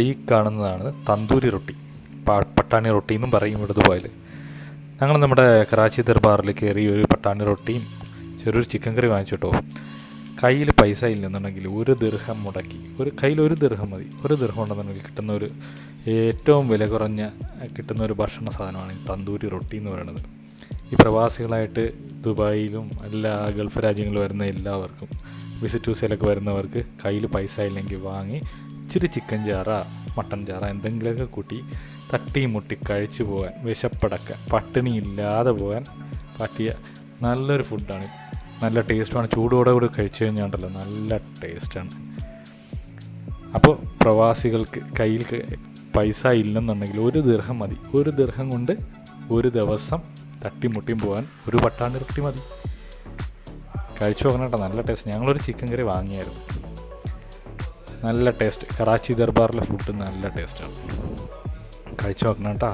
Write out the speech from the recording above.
ഈ കാണുന്നതാണ് തന്തൂരി റൊട്ടി, പട്ടാണി റൊട്ടി എന്നും പറയും ഇവിടുത്തെ. ഞങ്ങൾ നമ്മുടെ കറാച്ചി ദർബാറിൽ കയറി ഒരു പട്ടാണി റൊട്ടിയും ചെറിയൊരു ചിക്കൻ കറി വാങ്ങിച്ചിട്ടോ. കയ്യിൽ പൈസ ഇല്ലെന്നുണ്ടെങ്കിൽ 1 ദിർഹം മുടക്കി, കയ്യിൽ 1 ദിർഹം മതി, 1 ദിർഹം ഉണ്ടെന്നുണ്ടെങ്കിൽ കിട്ടുന്ന ഏറ്റവും വില കുറഞ്ഞ കിട്ടുന്ന ഒരു ഭക്ഷണ സാധനമാണ് ഈ തന്തൂരി റൊട്ടി എന്ന് പറയുന്നത്. ഈ പ്രവാസികളായിട്ട് ദുബായിലും എല്ലാ ഗൾഫ് രാജ്യങ്ങളിലും വരുന്ന എല്ലാവർക്കും, വിസിറ്റ് വിസയിലൊക്കെ വരുന്നവർക്ക് കയ്യിൽ പൈസ ഇല്ലെങ്കിൽ വാങ്ങി ഇച്ചിരി ചിക്കൻ ചാറ, മട്ടൻ ചാറ എന്തെങ്കിലുമൊക്കെ കൂട്ടി തട്ടിയും മുട്ടി കഴിച്ചു പോകാൻ, വിശപ്പടക്കാൻ, പട്ടിണി ഇല്ലാതെ പോകാൻ പറ്റിയ നല്ലൊരു ഫുഡാണ്. നല്ല ടേസ്റ്റുമാണ്. ചൂടോടെ കൂടെ കഴിച്ചു കഴിഞ്ഞാൽ നല്ല ടേസ്റ്റാണ്. അപ്പോൾ പ്രവാസികൾക്ക് കയ്യിൽ പൈസ ഇല്ലെന്നുണ്ടെങ്കിൽ 1 ദിർഹം മതി. 1 ദിർഹം കൊണ്ട് ഒരു ദിവസം തട്ടിമുട്ടിയും പോകാൻ ഒരു പട്ടാണി റൊട്ടി മതി. കഴിച്ചു നോക്കണം കേട്ടോ, നല്ല ടേസ്റ്റ്. ഞങ്ങളൊരു ചിക്കൻ കറി വാങ്ങിയായിരുന്നു, നല്ല ടേസ്റ്റ്. കറാച്ചി ദർബാറിലെ ഫുഡ് നല്ല ടേസ്റ്റാണ്. കഴിച്ചു നോക്കണം കേട്ടോ.